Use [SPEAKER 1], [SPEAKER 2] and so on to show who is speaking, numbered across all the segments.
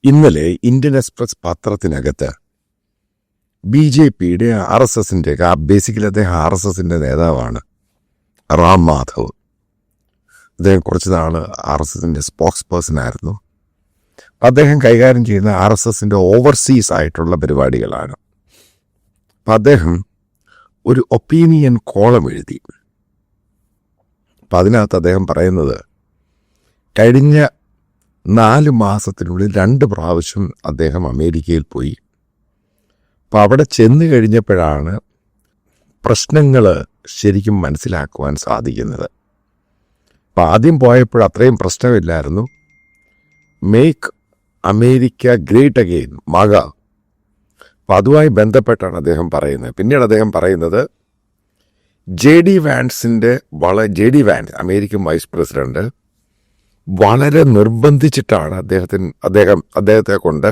[SPEAKER 1] ഇന്നലെ Indian express പത്രത്തിനകത്ത് BJPയുടെ RSSന്റെ basically അദ്ദേഹം RSSന്റെ നേതാവാണ് റാം മാധവ്. അദ്ദേഹം കുറച്ച് നാൾ RSSന്റെ സ്പോക്സ് പേഴ്സൺ ആയിരുന്നു. അദ്ദേഹം കൈകാര്യം ചെയ്യുന്ന RSSന്റെ ഓവർസീസ് ആയിട്ടുള്ള പരിപാടികളാണ്. അപ്പം അദ്ദേഹം ഒരു ഒപ്പീനിയൻ കോളം എഴുതി. അപ്പം അതിനകത്ത് അദ്ദേഹം പറയുന്നത് കഴിഞ്ഞ 4 മാസത്തിനുള്ളിൽ 2 പ്രാവശ്യം അദ്ദേഹം അമേരിക്കയിൽ പോയി. അപ്പം അവിടെ ചെന്ന് കഴിഞ്ഞപ്പോഴാണ് പ്രശ്നങ്ങൾ ശരിക്കും മനസ്സിലാക്കുവാൻ സാധിക്കുന്നത്. അപ്പം ആദ്യം പോയപ്പോൾ അത്രയും പ്രശ്നമില്ലായിരുന്നു. Make America great again, MAGA. അപ്പം അതുമായി ബന്ധപ്പെട്ടാണ് അദ്ദേഹം പറയുന്നത്. പിന്നീട് അദ്ദേഹം പറയുന്നത് JD Vance American vice president വളരെ നിർബന്ധിച്ചിട്ടാണ് അദ്ദേഹത്തെ കൊണ്ട്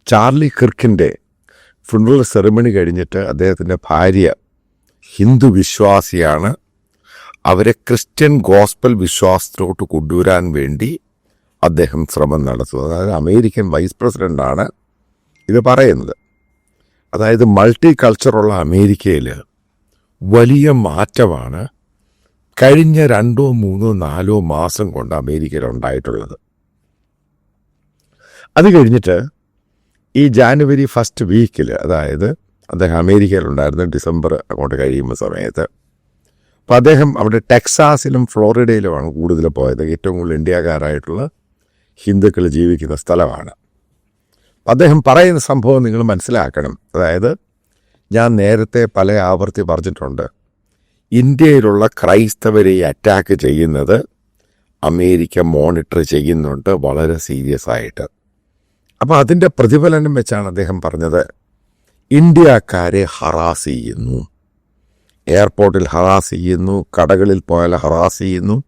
[SPEAKER 1] ചാർലി കിർക്കിൻ്റെ ഫുണറൽ സെറിമണി കഴിഞ്ഞിട്ട് അദ്ദേഹത്തിൻ്റെ ഭാര്യ ഹിന്ദു വിശ്വാസിയാണ്, അവരെ ക്രിസ്ത്യൻ ഗോസ്പൽ വിശ്വാസത്തിലോട്ട് കൊണ്ടുവരാൻ വേണ്ടി അദ്ദേഹം ശ്രമം നടത്തുന്നത്. അതായത് അമേരിക്കൻ വൈസ് പ്രസിഡൻ്റാണ് ഇത് പറയുന്നത്. അതായത് മൾട്ടി കൾച്ചറുള്ള അമേരിക്കയിൽ വലിയ മാറ്റമാണ് കഴിഞ്ഞ 2, 3, 4 മാസം കൊണ്ട് അമേരിക്കയിൽ ഉണ്ടായിട്ടുള്ളത്. അത് കഴിഞ്ഞിട്ട് ഈ ജാനുവരി 1st വീക്കിൽ, അതായത് അദ്ദേഹം അമേരിക്കയിലുണ്ടായിരുന്നു ഡിസംബർ അങ്ങോട്ട് കഴിയുന്ന സമയത്ത്. അപ്പോൾ അദ്ദേഹം അവിടെ ടെക്സാസിലും ഫ്ലോറിഡയിലുമാണ് കൂടുതൽ പോയത്. ഏറ്റവും കൂടുതൽ ഇന്ത്യക്കാരായിട്ടുള്ള ഹിന്ദുക്കൾ ജീവിക്കുന്ന സ്ഥലമാണ്. അദ്ദേഹം പറയുന്ന സംഭവം നിങ്ങൾ മനസ്സിലാക്കണം. അതായത് ഞാൻ നേരത്തെ പല ആവർത്തി പറഞ്ഞിട്ടുണ്ട്, ഇന്ത്യയിലുള്ള ക്രൈസ്തവരെ അറ്റാക്ക് ചെയ്യുന്നത് അമേരിക്ക മോണിറ്റർ ചെയ്യുന്നുണ്ട് വളരെ സീരിയസ് ആയിട്ട്. അപ്പോൾ അതിൻ്റെ പ്രതിഫലനം വെച്ചാണ് അദ്ദേഹം പറഞ്ഞത് ഇന്ത്യക്കാരെ ഹറാസ് ചെയ്യുന്നു, എയർപോർട്ടിൽ ഹറാസ് ചെയ്യുന്നു, കടകളിൽ പോയാൽ ഹറാസ് ചെയ്യുന്നു,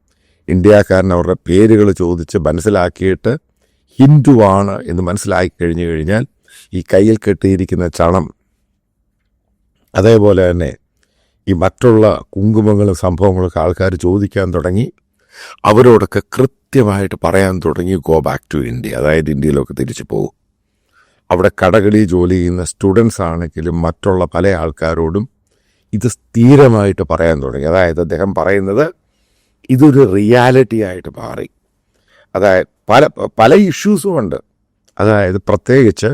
[SPEAKER 1] ഇന്ത്യക്കാരൻ അവരുടെ പേരുകൾ ചോദിച്ച് മനസ്സിലാക്കിയിട്ട് ഹിന്ദുവാണ് എന്ന് മനസ്സിലാക്കി കഴിഞ്ഞാൽ ഈ കയ്യിൽ കെട്ടിയിരിക്കുന്ന ചണം, അതേപോലെ തന്നെ ഈ മറ്റുള്ള കുങ്കുമങ്ങളും സംഭവങ്ങളൊക്കെ ആൾക്കാർ ചോദിക്കാൻ തുടങ്ങി. അവരോടൊക്കെ കൃത്യമായിട്ട് പറയാൻ തുടങ്ങി ഗോ ബാക്ക് ടു ഇന്ത്യ, അതായത് ഇന്ത്യയിലൊക്കെ തിരിച്ചു പോകും. അവിടെ കടകളിൽ ജോലി ചെയ്യുന്ന സ്റ്റുഡൻസ് ആണെങ്കിലും മറ്റുള്ള പല ആൾക്കാരോടും ഇത് സ്ഥിരമായിട്ട് പറയാൻ തുടങ്ങി. അതായത് അദ്ദേഹം പറയുന്നത് ഇതൊരു റിയാലിറ്റി ആയിട്ട് മാറി. അതായത് പല ഇഷ്യൂസും ഉണ്ട്. അതായത് പ്രത്യേകിച്ച്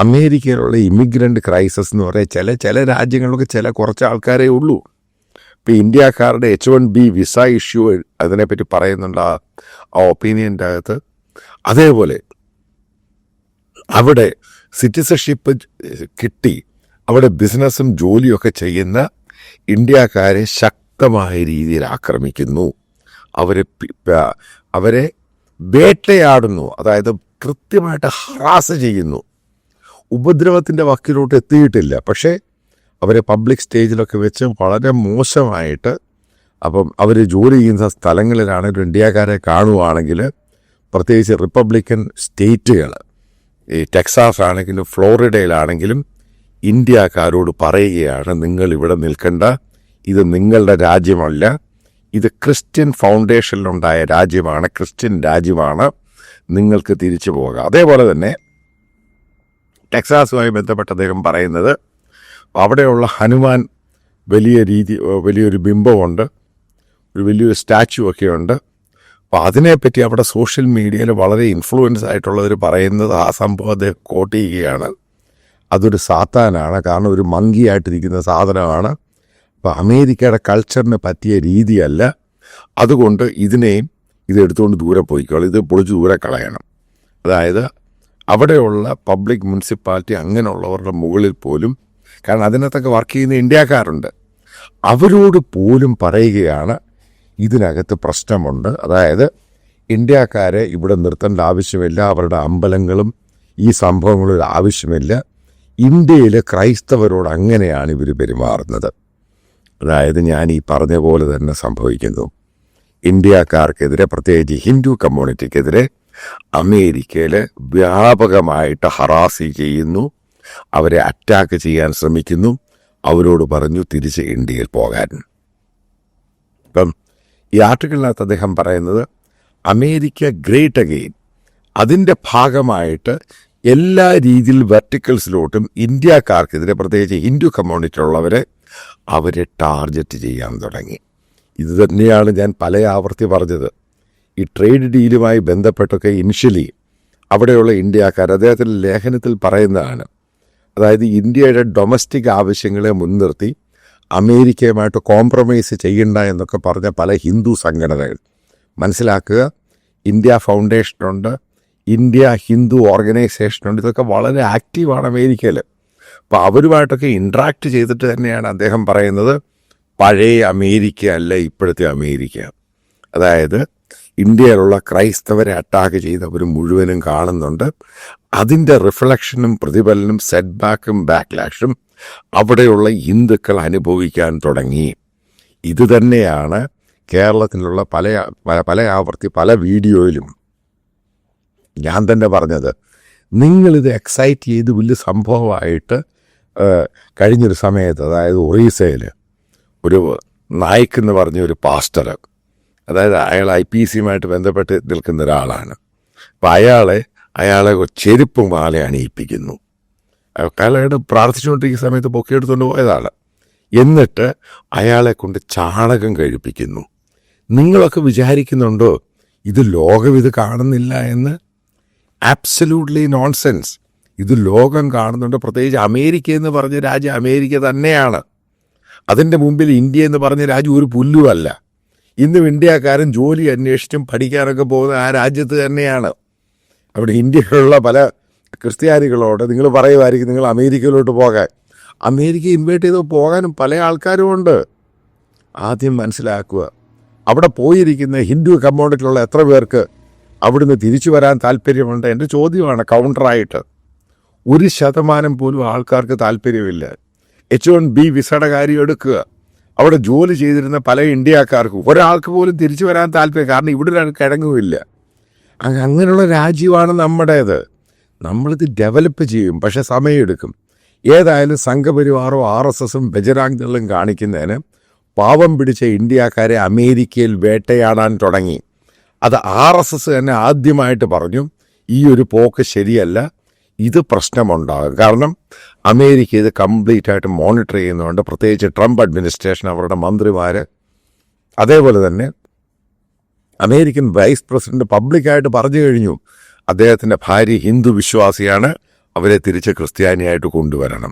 [SPEAKER 1] അമേരിക്കയിലുള്ള ഇമിഗ്രൻ്റ് ക്രൈസിസ് എന്ന് പറയാൻ ചില രാജ്യങ്ങളിലൊക്കെ കുറച്ച് ആൾക്കാരേ ഉള്ളൂ. ഇപ്പോൾ ഇന്ത്യക്കാരുടെ H1B വിസ ഇഷ്യൂ അതിനെപ്പറ്റി പറയുന്നുണ്ട് ആ ഒപ്പീനിയൻ്റെ അകത്ത്. അതേപോലെ അവിടെ സിറ്റിസൺഷിപ്പ് കിട്ടി അവിടെ ബിസിനസ്സും ജോലിയൊക്കെ ചെയ്യുന്ന ഇന്ത്യക്കാരെ ശക്തമായ രീതിയിൽ ആക്രമിക്കുന്നു, അവരെ വേട്ടയാടുന്നു, അതായത് കൃത്യമായിട്ട് ഹറാസ് ചെയ്യുന്നു. ഉപദ്രവത്തിൻ്റെ വക്കിലോട്ട് എത്തിയിട്ടില്ല, പക്ഷേ അവരെ പബ്ലിക് സ്റ്റേജിലൊക്കെ വെച്ച് വളരെ മോശമായിട്ട്, അപ്പം അവർ ജോലി ചെയ്യുന്ന സ്ഥലങ്ങളിലാണെങ്കിലും ഇന്ത്യക്കാരെ കാണുവാണെങ്കിൽ, പ്രത്യേകിച്ച് റിപ്പബ്ലിക്കൻ സ്റ്റേറ്റുകൾ, ഈ ടെക്സാസ് ആണെങ്കിലും ഫ്ലോറിഡയിലാണെങ്കിലും ഇന്ത്യക്കാരോട് പറയുകയാണ് നിങ്ങൾ ഇവിടെ നിൽക്കേണ്ട, ഇത് നിങ്ങളുടെ രാജ്യമല്ല, ഇത് ക്രിസ്ത്യൻ ഫൗണ്ടേഷനിലുണ്ടായ രാജ്യമാണ്, ക്രിസ്ത്യൻ രാജ്യമാണ്, നിങ്ങൾക്ക് തിരിച്ചു പോകാം. അതേപോലെ തന്നെ ടെക്സാസുമായി ബന്ധപ്പെട്ട് അദ്ദേഹം പറയുന്നത് അവിടെയുള്ള ഹനുമാൻ വലിയൊരു ബിംബമുണ്ട്, ഒരു വലിയൊരു സ്റ്റാച്ചു ഒക്കെ ഉണ്ട്. അപ്പോൾ അതിനെപ്പറ്റി അവിടെ സോഷ്യൽ മീഡിയയിൽ വളരെ ഇൻഫ്ലുവൻസ് ആയിട്ടുള്ളവർ പറയുന്നത് ആ സംഭവം അദ്ദേഹം കോട്ട് ചെയ്യുകയാണ്. അതൊരു സാത്താനാണ്, കാരണം ഒരു മങ്കിയായിട്ടിരിക്കുന്ന സാധനമാണ്. അപ്പോൾ അമേരിക്കയുടെ കൾച്ചറിന് പറ്റിയ രീതിയല്ല, അതുകൊണ്ട് ഇതെടുത്തുകൊണ്ട് ദൂരെ പോയിക്കോളും, ഇത് പൊളിച്ച് ദൂരെ കളയണം. അതായത് അവിടെയുള്ള പബ്ലിക് മുനിസിപ്പാലിറ്റി അങ്ങനെയുള്ളവരുടെ മുകളിൽ പോലും, കാരണം അതിനകത്തൊക്കെ വർക്ക് ചെയ്യുന്ന ഇന്ത്യക്കാരുണ്ട്, അവരോട് പോലും പറയുകയാണ് ഇതിനകത്ത് പ്രശ്നമുണ്ട്. അതായത് ഇന്ത്യക്കാരെ ഇവിടെ നിർത്തേണ്ട ആവശ്യമില്ല, അവരുടെ അമ്പലങ്ങളും ഈ സംഭവങ്ങളിൽ ആവശ്യമില്ല, ഇന്ത്യയിലെ ക്രൈസ്തവരോട് അങ്ങനെയാണ് ഇവർ പെരുമാറുന്നത്. അതായത് ഞാൻ ഈ പറഞ്ഞ പോലെ തന്നെ സംഭവിക്കുന്നു. ഇന്ത്യക്കാർക്കെതിരെ, പ്രത്യേകിച്ച് ഹിന്ദു കമ്മ്യൂണിറ്റിക്കെതിരെ അമേരിക്കയിൽ വ്യാപകമായിട്ട് ഹറാസ് ചെയ്യുന്നു, അവരെ അറ്റാക്ക് ചെയ്യാൻ ശ്രമിക്കുന്നു, അവരോട് പറഞ്ഞു തിരിച്ച് ഇന്ത്യയിൽ പോകാൻ. ഇപ്പം ഈ ആർട്ടിക്കിളിനകത്ത് അദ്ദേഹം പറയുന്നത് അമേരിക്ക ഗ്രേറ്റ് അഗെയിൻ, അതിൻ്റെ ഭാഗമായിട്ട് എല്ലാ രീതിയിൽ വെർട്ടിക്കൽസിലോട്ടും ഇന്ത്യക്കാർക്കെതിരെ, പ്രത്യേകിച്ച് ഹിന്ദു കമ്മ്യൂണിറ്റിയിലുള്ളവരെ അവരെ ടാർഗറ്റ് ചെയ്യാൻ തുടങ്ങി. ഇത് തന്നെയാണ് ഞാൻ പല ആവർത്തി പറഞ്ഞത്. ഈ ട്രേഡ് ഡീലുമായി ബന്ധപ്പെട്ടൊക്കെ ഇനിഷ്യലി അവിടെയുള്ള ഇന്ത്യക്കാർ അദ്ദേഹത്തിൻ്റെ ലേഖനത്തിൽ പറയുന്നതാണ്. അതായത് ഇന്ത്യയുടെ ഡൊമസ്റ്റിക് ആവശ്യങ്ങളെ മുൻനിർത്തി അമേരിക്കയുമായിട്ട് കോംപ്രമൈസ് ചെയ്യണ്ട എന്നൊക്കെ പറഞ്ഞ പല ഹിന്ദു സംഘടനകൾ. മനസ്സിലാക്കുക, ഇന്ത്യ ഫൗണ്ടേഷനുണ്ട്, ഇന്ത്യ ഹിന്ദു ഓർഗനൈസേഷനുണ്ട്. ഇതൊക്കെ വളരെ ആക്റ്റീവാണ് അമേരിക്കയിൽ. അപ്പോൾ അവരുമായിട്ടൊക്കെ ഇൻട്രാക്ട് ചെയ്തിട്ട് തന്നെയാണ് അദ്ദേഹം പറയുന്നത് പഴയ അമേരിക്ക അല്ല ഇപ്പോഴത്തെ അമേരിക്ക. അതായത് ഇന്ത്യയിലുള്ള ക്രൈസ്തവരെ അറ്റാക്ക് ചെയ്തവർ മുഴുവനും കാണുന്നുണ്ട്. അതിൻ്റെ റിഫ്ലക്ഷനും പ്രതിഫലനും സെറ്റ്ബാക്കും ബാക്ക്ലാഷും അവിടെയുള്ള ഹിന്ദുക്കൾ അനുഭവിക്കാൻ തുടങ്ങി. ഇത് തന്നെയാണ് കേരളത്തിലുള്ള പല ആവർത്തി പല വീഡിയോയിലും ഞാൻ തന്നെ പറഞ്ഞത്. നിങ്ങളിത് എക്സൈറ്റ് ചെയ്ത് വലിയ സംഭവമായിട്ട് കഴിഞ്ഞൊരു സമയത്ത്, അതായത് ഒറീസയിൽ ഒരു നായിക് എന്ന് പറഞ്ഞ ഒരു പാസ്റ്റർ, അതായത് അയാൾ IPCയുമായിട്ട് ബന്ധപ്പെട്ട് നിൽക്കുന്ന ഒരാളാണ്. അപ്പം അയാളെ ചെരുപ്പ് മാല അണിയിപ്പിക്കുന്നു. അയാളോട് പ്രാർത്ഥിച്ചുകൊണ്ടിരിക്കുന്ന സമയത്ത് പൊക്കിയെടുത്തുകൊണ്ട് പോയതാണ്. എന്നിട്ട് അയാളെ കൊണ്ട് ചാണകം കഴിപ്പിക്കുന്നു. നിങ്ങളൊക്കെ വിചാരിക്കുന്നുണ്ടോ ഇത് ലോകം ഇത് കാണുന്നില്ല എന്ന്? Absolutely nonsense. ഇത് ലോകം കാണുന്നുണ്ട്. പ്രത്യേകിച്ച് അമേരിക്ക എന്ന് പറഞ്ഞ രാജ്യം അമേരിക്ക തന്നെയാണ്. അതിൻ്റെ മുമ്പിൽ ഇന്ത്യ എന്ന് പറഞ്ഞ രാജ്യം ഒരു പുല്ലുമല്ല. ഇന്നും ഇന്ത്യക്കാരൻ ജോലി അന്വേഷിച്ചും പഠിക്കാനൊക്കെ പോകുന്ന ആ രാജ്യത്ത് തന്നെയാണ്. അവിടെ ഇന്ത്യയിലുള്ള പല ക്രിസ്ത്യാനികളോട് നിങ്ങൾ പറയുമായിരിക്കും നിങ്ങൾ അമേരിക്കയിലോട്ട് പോകാൻ. അമേരിക്ക ഇൻവൈറ്റ് ചെയ്ത് പോകാനും പല ആൾക്കാരും ഉണ്ട്. ആദ്യം മനസ്സിലാക്കുക, അവിടെ പോയിരിക്കുന്ന ഹിന്ദു കമ്മ്യൂണിറ്റിയിലുള്ള എത്ര പേർക്ക് അവിടുന്ന് തിരിച്ചു വരാൻ താല്പര്യമുണ്ട്? എൻ്റെ ചോദ്യമാണ് കൗണ്ടറായിട്ട്. 1% പോലും ആൾക്കാർക്ക് താല്പര്യമില്ല. H1B വിസയുടെ കാര്യം എടുക്കുക. അവിടെ ജോലി ചെയ്തിരുന്ന പല ഇന്ത്യക്കാർക്കും ഒരാൾക്ക് പോലും തിരിച്ചു വരാൻ താല്പര്യം, കാരണം ഇവിടെ ഒരു കിഴങ്ങുമില്ല. അങ്ങനെയുള്ള രാജ്യമാണ് നമ്മുടേത്. നമ്മളിത് ഡെവലപ്പ് ചെയ്യും, പക്ഷെ സമയമെടുക്കും. ഏതായാലും സംഘപരിവാറോ RSSും ബജറാങ് ദളും കാണിക്കുന്നതിന് പാവം പിടിച്ച ഇന്ത്യക്കാരെ അമേരിക്കയിൽ വേട്ടയാടാൻ തുടങ്ങി. അത് RSS തന്നെ ആദ്യമായിട്ട് പറഞ്ഞു ഈ ഒരു പോക്ക് ശരിയല്ല, ഇത് പ്രശ്നമുണ്ടാകും. കാരണം അമേരിക്ക ഇത് കംപ്ലീറ്റ് ആയിട്ട് മോണിറ്റർ ചെയ്യുന്നുണ്ട്. പ്രത്യേകിച്ച് ട്രംപ് അഡ്മിനിസ്ട്രേഷൻ, അവരുടെ മന്ത്രിമാർ, അതേപോലെ തന്നെ അമേരിക്കൻ വൈസ് പ്രസിഡന്റ് പബ്ലിക്കായിട്ട് പറഞ്ഞു കഴിഞ്ഞു അദ്ദേഹത്തിൻ്റെ ഭാര്യ ഹിന്ദു വിശ്വാസിയാണ്, അവരെ തിരിച്ച് ക്രിസ്ത്യാനിയായിട്ട് കൊണ്ടുവരണം.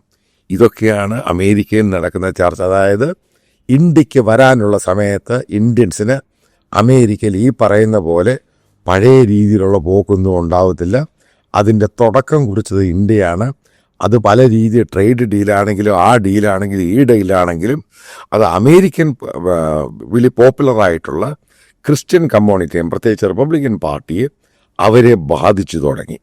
[SPEAKER 1] ഇതൊക്കെയാണ് അമേരിക്കയിൽ നടക്കുന്ന ചർച്ച. അതായത് ഇന്ത്യക്ക് വരാനുള്ള സമയത്ത് ഇന്ത്യൻസിന് അമേരിക്കയിൽ ഈ പറയുന്ന പോലെ പഴയ രീതിയിലുള്ള പോക്കൊന്നും ഉണ്ടാവത്തില്ല. അതിൻ്റെ തുടക്കം കുറിച്ചത് ഇന്ത്യയാണ്. അത് പല രീതിയിൽ ട്രേഡ് ഡീലാണെങ്കിലും ആ ഡീലാണെങ്കിലും ഈ ഡീലാണെങ്കിലും അത് അമേരിക്കൻ വലിയ പോപ്പുലറായിട്ടുള്ള ക്രിസ്ത്യൻ കമ്മ്യൂണിറ്റിയും പ്രത്യേകിച്ച് റിപ്പബ്ലിക്കൻ പാർട്ടിയെ അവരെ ബാധിച്ചു തുടങ്ങി.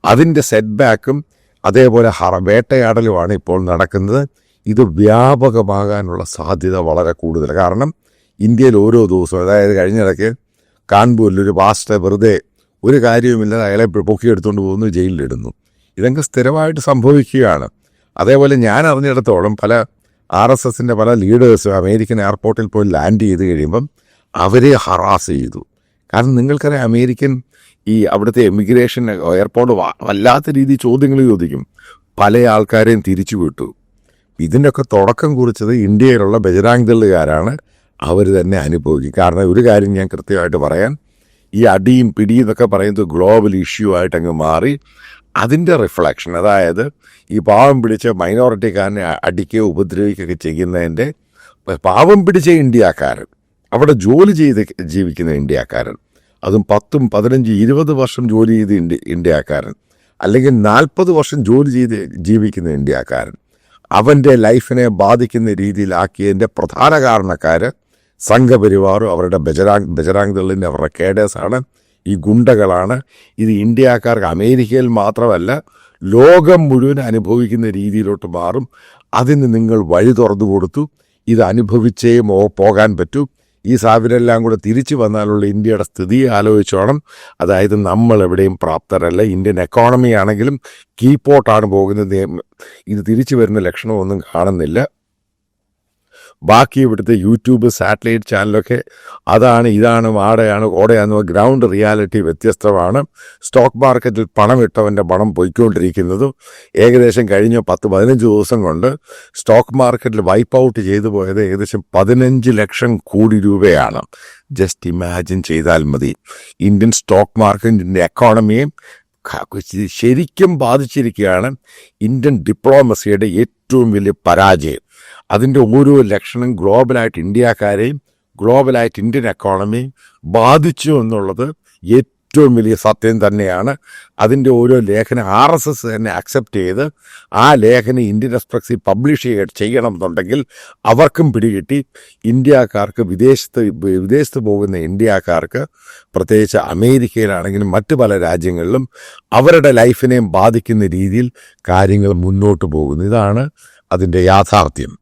[SPEAKER 1] അതിൻ്റെ സെറ്റ്ബാക്കും അതേപോലെ വേട്ടയാടലുമാണ് ഇപ്പോൾ നടക്കുന്നത്. ഇത് വ്യാപകമാകാനുള്ള സാധ്യത വളരെ കൂടുതൽ. കാരണം ഇന്ത്യയിൽ ഓരോ ദിവസവും, അതായത് കഴിഞ്ഞിടയ്ക്ക് കാൺപൂരിലൊരു പാസ്റ്റർ വെറുതെ ഒരു കാര്യവുമില്ലാതെ അയാളെ പൊക്കിയെടുത്തുകൊണ്ട് പോകുന്നു, ജയിലിലിടുന്നു. ഇതൊക്കെ സ്ഥിരമായിട്ട് സംഭവിക്കുകയാണ്. അതേപോലെ ഞാൻ അറിഞ്ഞിടത്തോളം പല RSSൻ്റെ പല ലീഡേഴ്സും അമേരിക്കൻ എയർപോർട്ടിൽ പോയി ലാൻഡ് ചെയ്ത് കഴിയുമ്പം അവരെ ഹറാസ് ചെയ്തു. കാരണം നിങ്ങൾക്കറിയാം അമേരിക്കൻ ഈ അവിടുത്തെ എമിഗ്രേഷൻ എയർപോർട്ട് വല്ലാത്ത രീതിയിൽ ചോദ്യങ്ങൾ ചോദിക്കും. പല ആൾക്കാരെയും തിരിച്ചു വിട്ടു. ഇതിൻ്റെയൊക്കെ തുടക്കം കുറിച്ചത് ഇന്ത്യയിലുള്ള ബജറാങ് ദളുകാരാണ്. അവർ തന്നെ അനുഭവിക്കും. കാരണം ഒരു കാര്യം ഞാൻ കൃത്യമായിട്ട് പറയാൻ, ഈ അടിയും പിടിയും എന്നൊക്കെ പറയുന്നത് ഗ്ലോബൽ ഇഷ്യൂ ആയിട്ട് അങ്ങ് മാറി. അതിൻ്റെ റിഫ്ലക്ഷൻ, അതായത് ഈ പാവം പിടിച്ച മൈനോറിറ്റിക്കാരനെ അടിക്കുകയോ ഉപദ്രവിക്കുകയൊക്കെ ചെയ്യുന്നതിൻ്റെ പാവം പിടിച്ച ഇന്ത്യക്കാരൻ, അവിടെ ജോലി ചെയ്ത് ജീവിക്കുന്ന ഇന്ത്യക്കാരൻ, അതും 10, 15, 20 വർഷം ജോലി ചെയ്ത് ഇന്ത്യക്കാരൻ, അല്ലെങ്കിൽ 40 വർഷം ജോലി ചെയ്ത് ജീവിക്കുന്ന ഇന്ത്യക്കാരൻ, അവൻ്റെ ലൈഫിനെ ബാധിക്കുന്ന രീതിയിലാക്കിയതിൻ്റെ പ്രധാന കാരണക്കാർ സംഘപരിവാറും അവരുടെ ബജറാങ് ദളിൻ്റെ അവരുടെ കേഡേഴ്സാണ്, ഈ ഗുണ്ടകളാണ്. ഇത് ഇന്ത്യക്കാർക്ക് അമേരിക്കയിൽ മാത്രമല്ല ലോകം മുഴുവൻ അനുഭവിക്കുന്ന രീതിയിലോട്ട് മാറും. അതിന് നിങ്ങൾ വഴി തുറന്നു കൊടുത്തു. ഇത് അനുഭവിച്ചേ പോകാൻ പറ്റൂ. ഈ സാവിരെല്ലാം കൂടെ തിരിച്ചു വന്നാലുള്ള ഇന്ത്യയുടെ സ്ഥിതിയെ ആലോചിച്ചോണം. അതായത് നമ്മൾ എവിടെയും പ്രാപ്തരല്ല. ഇന്ത്യൻ എക്കോണമി ആണെങ്കിലും കീപ്പോട്ടാണ് പോകുന്നത്. ഇത് തിരിച്ചു വരുന്ന ലക്ഷണമൊന്നും കാണുന്നില്ല. ബാക്കി ഇവിടുത്തെ യൂട്യൂബ് സാറ്റലൈറ്റ് ചാനലൊക്കെ അതാണ് ഇതാണ് വാടയാണ് ഓടയാന്ന് ഗ്രൗണ്ട് റിയാലിറ്റി വ്യത്യസ്തമാണ്. സ്റ്റോക്ക് മാർക്കറ്റിൽ പണമിട്ടവൻ്റെ പണം പൊയ്ക്കൊണ്ടിരിക്കുന്നതും ഏകദേശം കഴിഞ്ഞ 10-15 ദിവസം കൊണ്ട് സ്റ്റോക്ക് മാർക്കറ്റിൽ വൈപ്പ് ഔട്ട് ചെയ്തു പോയത് ഏകദേശം 15 ലക്ഷം കോടി രൂപയാണ്. ജസ്റ്റ് ഇമാജിൻ ചെയ്താൽ മതി. ഇന്ത്യൻ സ്റ്റോക്ക് മാർക്കറ്റിൻ്റെ എക്കോണമിയെ ശരിക്കും ബാധിച്ചിരിക്കുകയാണ്. ഇന്ത്യൻ ഡിപ്ലോമസിയുടെ ഏറ്റവും വലിയ പരാജയം. അതിൻ്റെ ഓരോ ലക്ഷണം ഗ്ലോബലായിട്ട് ഇന്ത്യക്കാരെയും ഗ്ലോബലായിട്ട് ഇന്ത്യൻ എക്കോണമിയും ബാധിച്ചു എന്നുള്ളത് ഏറ്റവും വലിയ സത്യം തന്നെയാണ്. അതിൻ്റെ ഓരോ ലേഖനം RSS തന്നെ അക്സെപ്റ്റ് ചെയ്ത് ആ ലേഖനം ഇന്ത്യൻ എക്സ്പ്രസ്സിൽ പബ്ലിഷ് ചെയ്യണം എന്നുണ്ടെങ്കിൽ അവർക്കും പിടികിട്ടി. ഇന്ത്യക്കാർക്ക് വിദേശത്ത് പോകുന്ന ഇന്ത്യക്കാർക്ക് പ്രത്യേകിച്ച് അമേരിക്കയിലാണെങ്കിലും മറ്റു പല രാജ്യങ്ങളിലും അവരുടെ ലൈഫിനെയും ബാധിക്കുന്ന രീതിയിൽ കാര്യങ്ങൾ മുന്നോട്ട് പോകുന്നു. ഇതാണ് അതിൻ്റെ യാഥാർത്ഥ്യം.